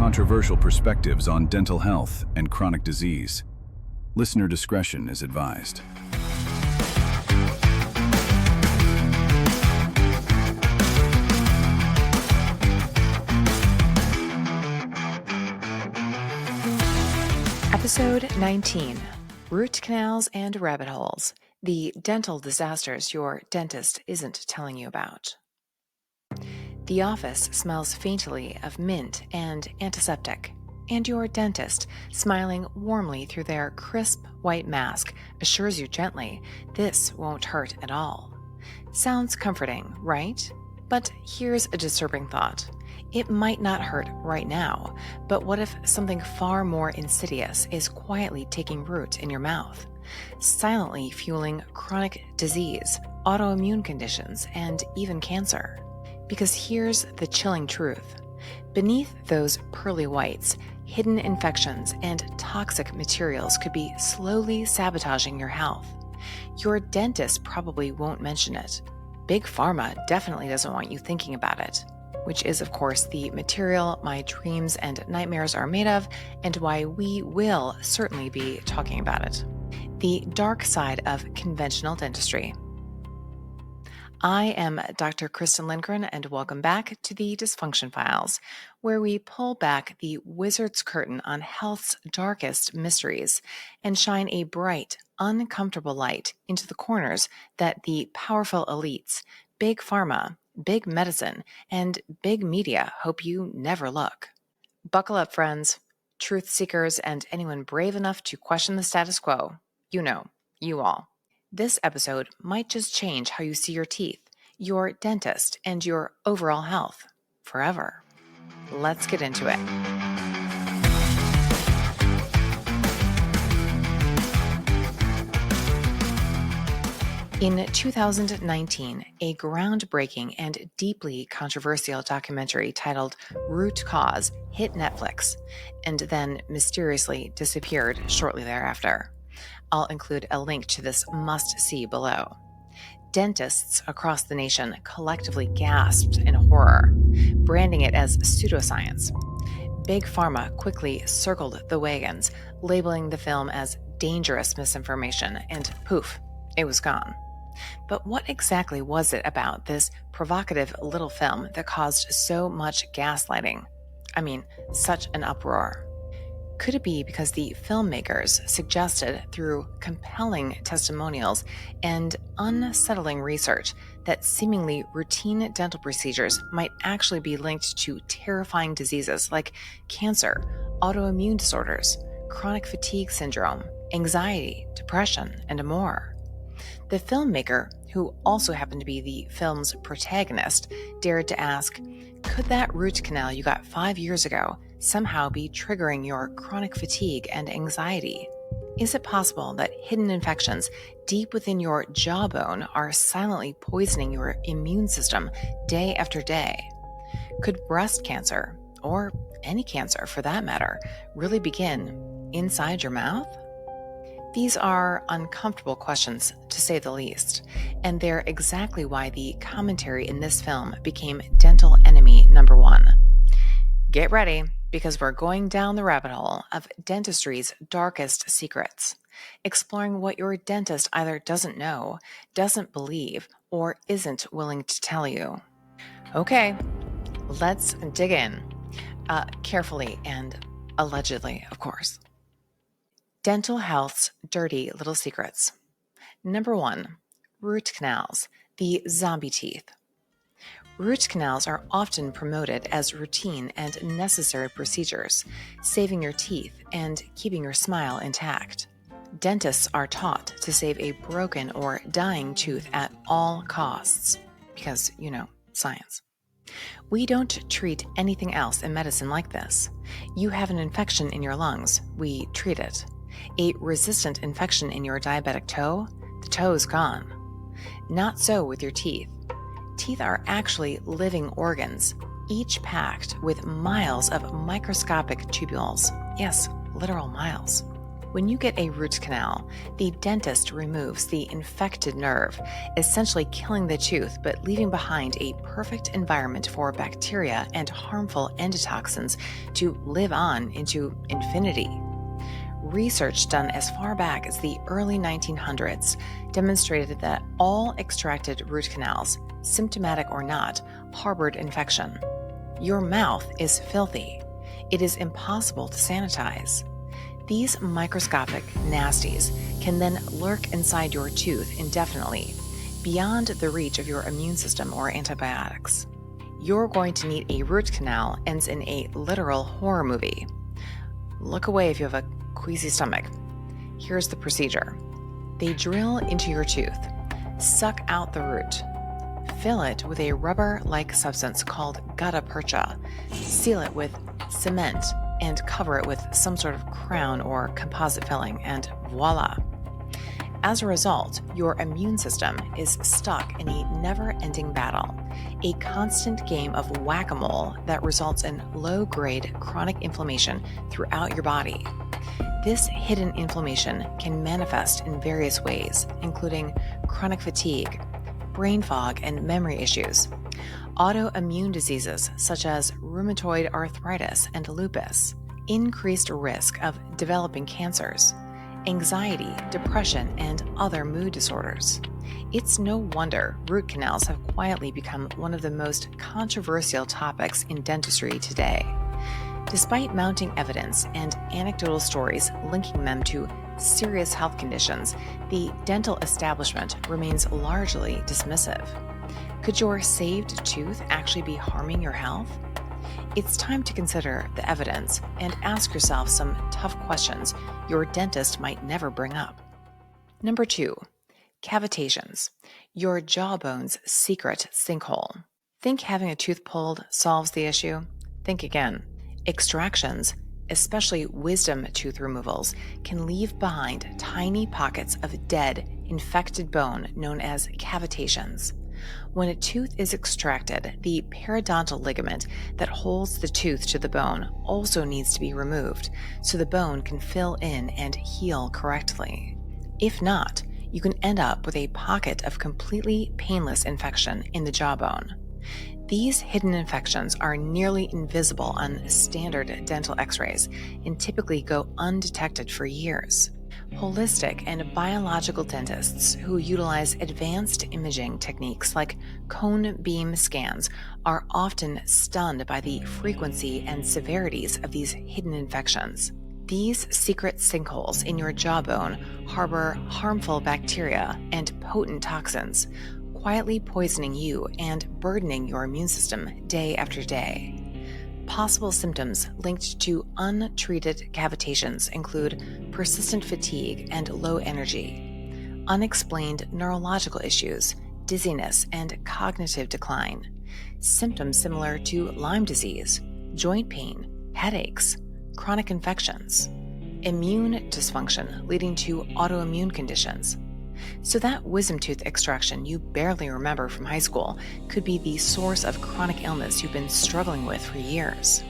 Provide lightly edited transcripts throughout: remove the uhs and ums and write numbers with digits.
controversial perspectives on dental health and chronic disease. Listener discretion is advised. Episode 19, Root Canals and Rabbit Holes, the dental disasters your dentist isn't telling you about. The office smells faintly of mint and antiseptic, and your dentist, smiling warmly through their crisp white mask, assures you gently, this won't hurt at all. Sounds comforting, right? But here's a disturbing thought. It might not hurt right now, but what if something far more insidious is quietly taking root in your mouth, silently fueling chronic disease, autoimmune conditions, and even cancer? Because here's the chilling truth. Beneath those pearly whites, hidden infections and toxic materials could be slowly sabotaging your health. Your dentist probably won't mention it. Big Pharma definitely doesn't want you thinking about it, which is, of course, the material my dreams and nightmares are made of, and why we will certainly be talking about it. The dark side of conventional dentistry. I am Dr. Kristen Lindgren, and welcome back to the Dysfunction Files, where we pull back the wizard's curtain on health's darkest mysteries and shine a bright, uncomfortable light into the corners that the powerful elites, Big Pharma, Big Medicine, and Big Media hope you never look. Buckle up, friends, truth seekers, and anyone brave enough to question the status quo. You know, you all. This episode might just change how you see your teeth, your dentist, and your overall health forever. Let's get into it. In 2019, a groundbreaking and deeply controversial documentary titled Root Cause hit Netflix and then mysteriously disappeared shortly thereafter. I'll include a link to this must-see below. Dentists across the nation collectively gasped in horror, branding it as pseudoscience. Big Pharma quickly circled the wagons, labeling the film as dangerous misinformation, and poof, it was gone. But what exactly was it about this provocative little film that caused so much gaslighting? I mean, such an uproar. Could it be because the filmmakers suggested through compelling testimonials and unsettling research that seemingly routine dental procedures might actually be linked to terrifying diseases like cancer, autoimmune disorders, chronic fatigue syndrome, anxiety, depression, and more? The filmmaker, who also happened to be the film's protagonist, dared to ask, could that root canal you got 5 years ago somehow be triggering your chronic fatigue and anxiety? Is it possible that hidden infections deep within your jawbone are silently poisoning your immune system day after day? Could breast cancer, or any cancer for that matter, really begin inside your mouth? These are uncomfortable questions, to say the least, and they're exactly why the commentary in this film became dental enemy number one. Get ready, because we're going down the rabbit hole of dentistry's darkest secrets, exploring what your dentist either doesn't know, doesn't believe, or isn't willing to tell you. Okay, let's dig in. Carefully and allegedly, of course. Dental health's dirty little secrets. Number 1, root canals, the zombie teeth. Root canals are often promoted as routine and necessary procedures, saving your teeth and keeping your smile intact. Dentists are taught to save a broken or dying tooth at all costs, because, science. We don't treat anything else in medicine like this. You have an infection in your lungs, we treat it. A resistant infection in your diabetic toe, the toe's gone. Not so with your teeth. Teeth are actually living organs, each packed with miles of microscopic tubules. Yes, literal miles. When you get a root canal, the dentist removes the infected nerve, essentially killing the tooth but leaving behind a perfect environment for bacteria and harmful endotoxins to live on into infinity. Research done as far back as the early 1900s demonstrated that all extracted root canals, symptomatic or not, harbored infection. Your mouth is filthy. It is impossible to sanitize. These microscopic nasties can then lurk inside your tooth indefinitely, beyond the reach of your immune system or antibiotics. You're going to need a root canal ends in a literal horror movie. Look away if you have a queasy stomach. Here's the procedure. They drill into your tooth, suck out the root, fill it with a rubber-like substance called gutta percha, seal it with cement, and cover it with some sort of crown or composite filling, and voila! As a result, your immune system is stuck in a never-ending battle, a constant game of whack-a-mole that results in low-grade chronic inflammation throughout your body. This hidden inflammation can manifest in various ways, including chronic fatigue, brain fog, and memory issues, autoimmune diseases such as rheumatoid arthritis and lupus, increased risk of developing cancers, anxiety, depression, and other mood disorders. It's no wonder root canals have quietly become one of the most controversial topics in dentistry today. Despite mounting evidence and anecdotal stories linking them to serious health conditions, the dental establishment remains largely dismissive. Could your saved tooth actually be harming your health? It's time to consider the evidence and ask yourself some tough questions your dentist might never bring up. Number 2, cavitations, your jawbone's secret sinkhole. Think having a tooth pulled solves the issue? Think again. Extractions, especially wisdom tooth removals, can leave behind tiny pockets of dead, infected bone known as cavitations. When a tooth is extracted, the periodontal ligament that holds the tooth to the bone also needs to be removed so the bone can fill in and heal correctly. If not, you can end up with a pocket of completely painless infection in the jawbone. These hidden infections are nearly invisible on standard dental x-rays and typically go undetected for years. Holistic and biological dentists who utilize advanced imaging techniques like cone beam scans are often stunned by the frequency and severities of these hidden infections. These secret sinkholes in your jawbone harbor harmful bacteria and potent toxins, quietly poisoning you and burdening your immune system day after day. Possible symptoms linked to untreated cavitations include persistent fatigue and low energy, unexplained neurological issues, dizziness, and cognitive decline, symptoms similar to Lyme disease, joint pain, headaches, chronic infections, immune dysfunction leading to autoimmune conditions. So that wisdom tooth extraction you barely remember from high school could be the source of chronic illness you've been struggling with for years.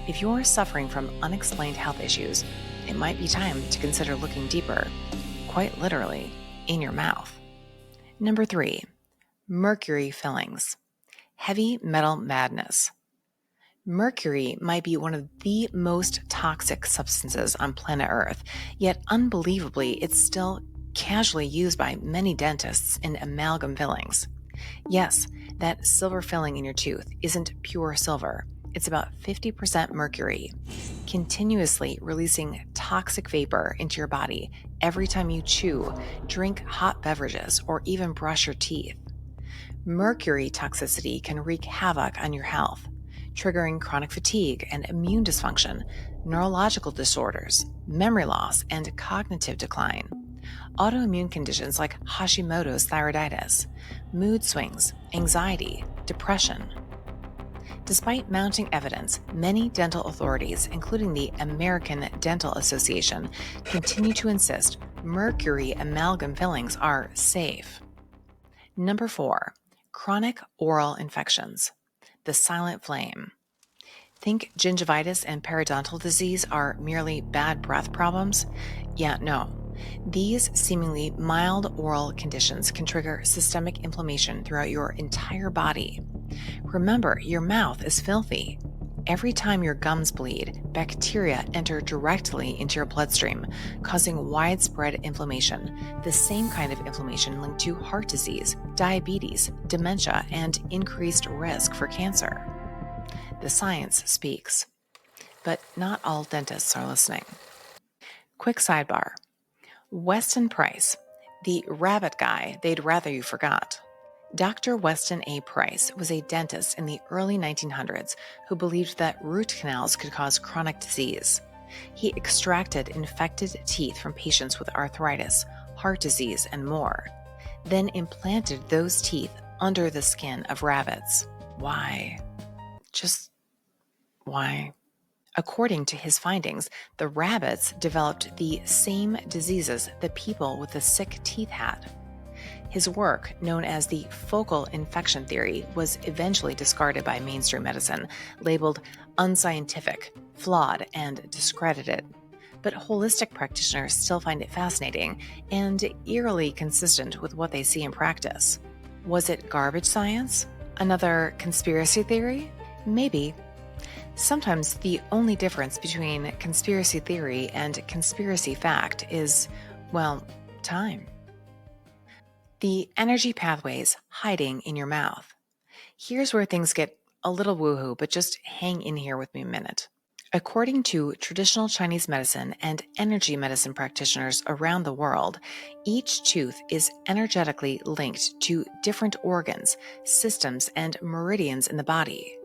If you're suffering from unexplained health issues, it might be time to consider looking deeper, quite literally, in your mouth. Number 3, mercury fillings. Heavy metal madness. Mercury might be one of the most toxic substances on planet Earth, yet unbelievably, it's still casually used by many dentists in amalgam fillings. Yes, that silver filling in your tooth isn't pure silver. It's about 50% mercury, continuously releasing toxic vapor into your body every time you chew, drink hot beverages, or even brush your teeth. Mercury toxicity can wreak havoc on your health, triggering chronic fatigue and immune dysfunction, neurological disorders, memory loss, and cognitive decline. Autoimmune conditions like Hashimoto's thyroiditis, mood swings, anxiety, depression. Despite mounting evidence, many dental authorities, including the American Dental Association, continue to insist mercury amalgam fillings are safe. Number 4, chronic oral infections, the silent flame. Think gingivitis and periodontal disease are merely bad breath problems? Yeah, no. These seemingly mild oral conditions can trigger systemic inflammation throughout your entire body. Remember, your mouth is filthy. Every time your gums bleed, bacteria enter directly into your bloodstream, causing widespread inflammation, the same kind of inflammation linked to heart disease, diabetes, dementia, and increased risk for cancer. The science speaks, but not all dentists are listening. Quick sidebar. Weston Price, the rabbit guy they'd rather you forgot. Dr. Weston A. Price was a dentist in the early 1900s who believed that root canals could cause chronic disease. He extracted infected teeth from patients with arthritis, heart disease, and more, then implanted those teeth under the skin of rabbits. Why? Just why? According to his findings, the rabbits developed the same diseases the people with the sick teeth had. His work, known as the focal infection theory, was eventually discarded by mainstream medicine, labeled unscientific, flawed, and discredited. But holistic practitioners still find it fascinating and eerily consistent with what they see in practice. Was it garbage science? Another conspiracy theory? Maybe. Sometimes the only difference between conspiracy theory and conspiracy fact is, well, time. The energy pathways hiding in your mouth. Here's where things get a little woohoo, but just hang in here with me a minute. According to traditional Chinese medicine and energy medicine practitioners around the world, each tooth is energetically linked to different organs, systems, and meridians in the body.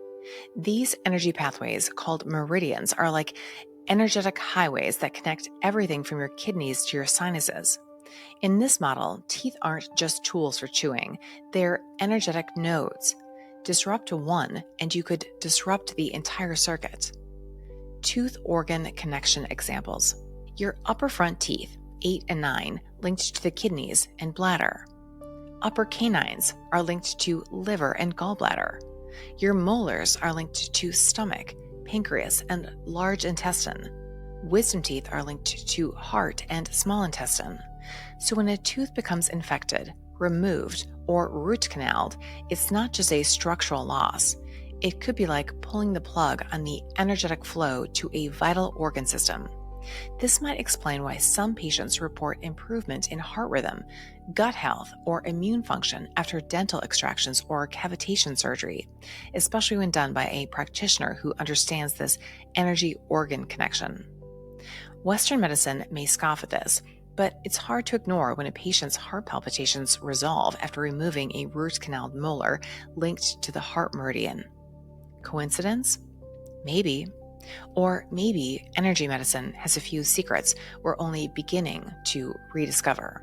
These energy pathways, called meridians, are like energetic highways that connect everything from your kidneys to your sinuses. In this model, teeth aren't just tools for chewing, they're energetic nodes. Disrupt one, and you could disrupt the entire circuit. Tooth organ connection examples. Your upper front teeth, 8 and 9, linked to the kidneys and bladder. Upper canines are linked to liver and gallbladder. Your molars are linked to stomach, pancreas, and large intestine. Wisdom teeth are linked to heart and small intestine. So when a tooth becomes infected, removed, or root canaled, it's not just a structural loss. It could be like pulling the plug on the energetic flow to a vital organ system. This might explain why some patients report improvement in heart rhythm, gut health, or immune function after dental extractions or cavitation surgery, especially when done by a practitioner who understands this energy organ connection. Western medicine may scoff at this, but it's hard to ignore when a patient's heart palpitations resolve after removing a root canal molar linked to the heart meridian. Coincidence? Maybe. Or maybe energy medicine has a few secrets we're only beginning to rediscover.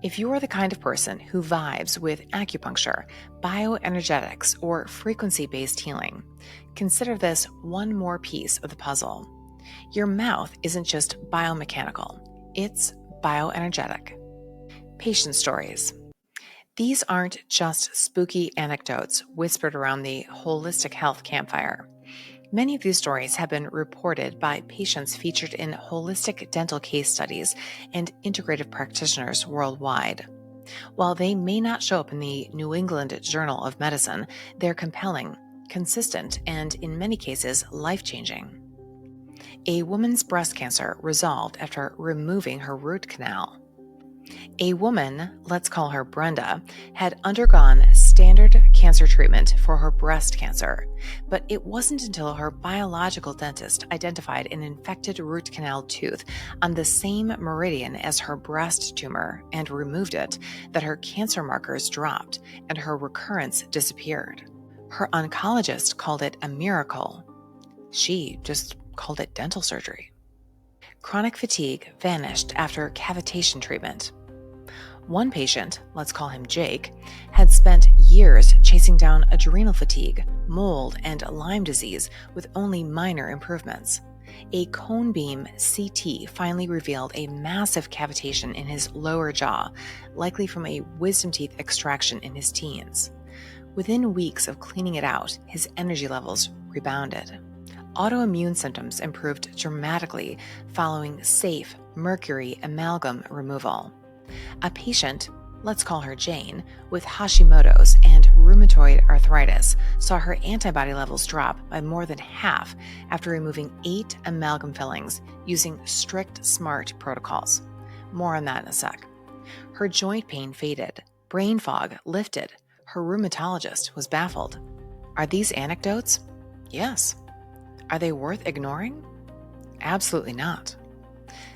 If you are the kind of person who vibes with acupuncture, bioenergetics, or frequency-based healing, consider this one more piece of the puzzle. Your mouth isn't just biomechanical, it's bioenergetic. Patient stories. These aren't just spooky anecdotes whispered around the holistic health campfire. Many of these stories have been reported by patients featured in holistic dental case studies and integrative practitioners worldwide. While they may not show up in the New England Journal of Medicine, they're compelling, consistent, and in many cases, life-changing. A woman's breast cancer resolved after removing her root canal. A woman, let's call her Brenda, had undergone standard cancer treatment for her breast cancer, but it wasn't until her biological dentist identified an infected root canal tooth on the same meridian as her breast tumor and removed it that her cancer markers dropped and her recurrence disappeared. Her oncologist called it a miracle. She just called it dental surgery. Chronic fatigue vanished after cavitation treatment. One patient, let's call him Jake, had spent years chasing down adrenal fatigue, mold, and Lyme disease with only minor improvements. A cone beam CT finally revealed a massive cavitation in his lower jaw, likely from a wisdom teeth extraction in his teens. Within weeks of cleaning it out, his energy levels rebounded. Autoimmune symptoms improved dramatically following safe Mercury amalgam removal. A patient, let's call her Jane, with Hashimoto's and rheumatoid arthritis saw her antibody levels drop by more than half after removing 8 amalgam fillings using strict SMARTT protocols. More on that in a sec. Her joint pain faded, brain fog lifted, her rheumatologist was baffled. Are these anecdotes? Yes. Are they worth ignoring? Absolutely not.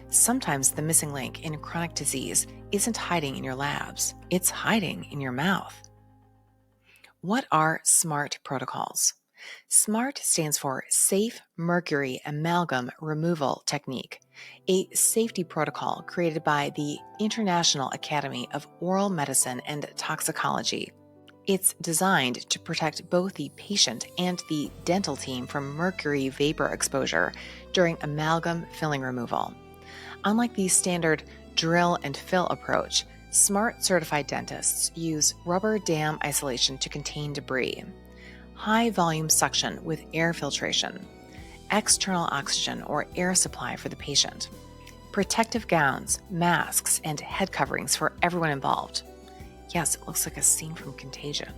Sometimes the missing link in chronic disease isn't hiding in your labs, it's hiding in your mouth. What are SMARTT protocols? SMARTT stands for Safe Mercury Amalgam Removal Technique, a safety protocol created by the International Academy of Oral Medicine and Toxicology. It's designed to protect both the patient and the dental team from mercury vapor exposure during amalgam filling removal. Unlike the standard drill and fill approach, SMARTT certified dentists use rubber dam isolation to contain debris, high volume suction with air filtration, external oxygen or air supply for the patient, protective gowns, masks, and head coverings for everyone involved. Yes, it looks like a scene from Contagion.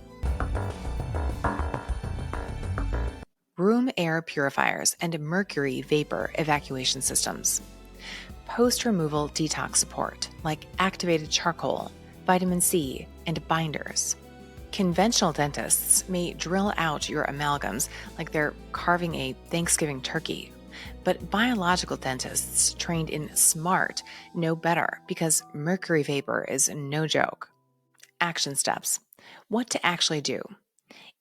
Room air purifiers and mercury vapor evacuation systems. Post-removal detox support like activated charcoal, vitamin C, and binders. Conventional dentists may drill out your amalgams like they're carving a Thanksgiving turkey, but biological dentists trained in SMARTT know better because mercury vapor is no joke. Action steps. What to actually do.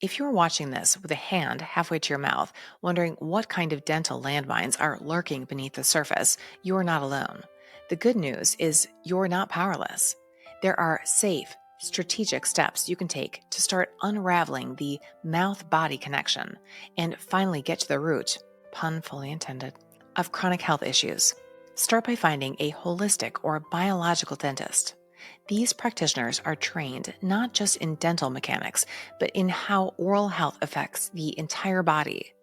If you're watching this with a hand halfway to your mouth, wondering what kind of dental landmines are lurking beneath the surface, you're not alone. The good news is you're not powerless. There are safe, strategic steps you can take to start unraveling the mouth-body connection and finally get to the root, pun fully intended, of chronic health issues. Start by finding a holistic or biological dentist. These practitioners are trained not just in dental mechanics, but in how oral health affects the entire body.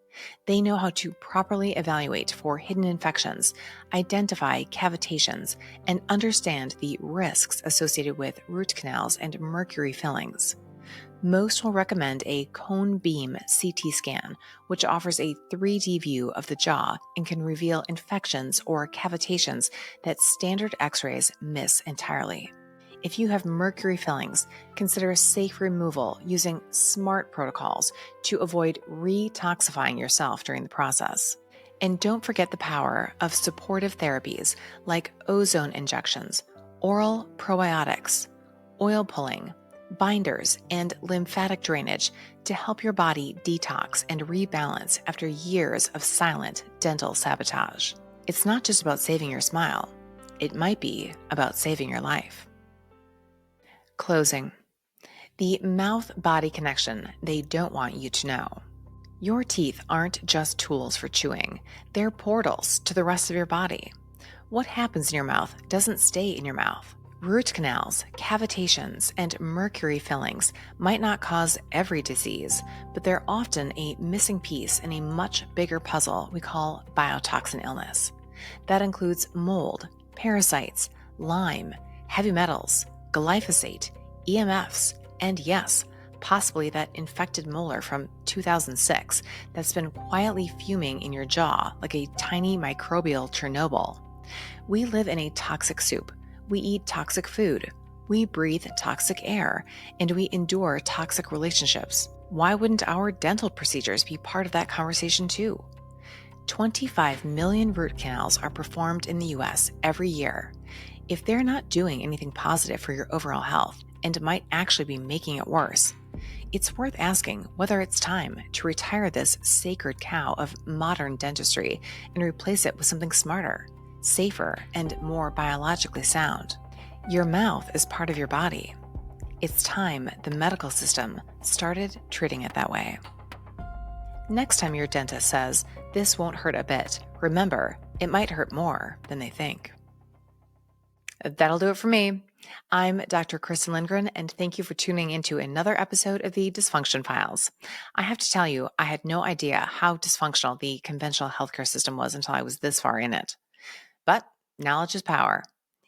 They know how to properly evaluate for hidden infections, identify cavitations, and understand the risks associated with root canals and mercury fillings. Most will recommend a cone beam CT scan, which offers a 3D view of the jaw and can reveal infections or cavitations that standard X-rays miss entirely. If you have mercury fillings, consider safe removal using SMARTT protocols to avoid retoxifying yourself during the process. And don't forget the power of supportive therapies like ozone injections, oral probiotics, oil pulling, binders, and lymphatic drainage to help your body detox and rebalance after years of silent dental sabotage. It's not just about saving your smile. It might be about saving your life. Closing. The mouth-body connection they don't want you to know. Your teeth aren't just tools for chewing. They're portals to the rest of your body. What happens in your mouth doesn't stay in your mouth. Root canals, cavitations, and mercury fillings might not cause every disease, but they're often a missing piece in a much bigger puzzle we call biotoxin illness. That includes mold, parasites, Lyme, heavy metals, glyphosate, EMFs, and yes, possibly that infected molar from 2006 that's been quietly fuming in your jaw like a tiny microbial Chernobyl. We live in a toxic soup. We eat toxic food. We breathe toxic air, and we endure toxic relationships. Why wouldn't our dental procedures be part of that conversation too? 25 million root canals are performed in the US every year. If they're not doing anything positive for your overall health and might actually be making it worse, it's worth asking whether it's time to retire this sacred cow of modern dentistry and replace it with something smarter, safer, and more biologically sound. Your mouth is part of your body. It's time the medical system started treating it that way. Next time your dentist says, "This won't hurt a bit," remember, it might hurt more than they think. That'll do it for me. I'm Dr. Kristen Lindgren, and thank you for tuning into another episode of the Dysfunction Files. I have to tell you, I had no idea how dysfunctional the conventional healthcare system was until I was this far in it. But knowledge is power.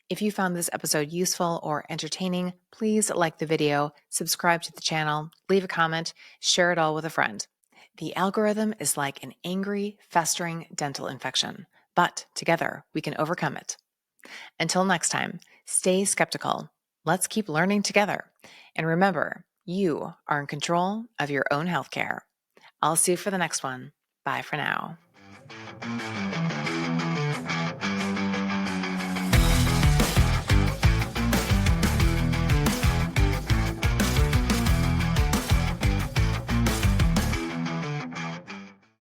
If you found this episode useful or entertaining, please like the video, subscribe to the channel, leave a comment, share it all with a friend. The algorithm is like an angry, festering dental infection, but together we can overcome it. Until next time, stay skeptical. Let's keep learning together. And remember, you are in control of your own healthcare. I'll see you for the next one. Bye for now.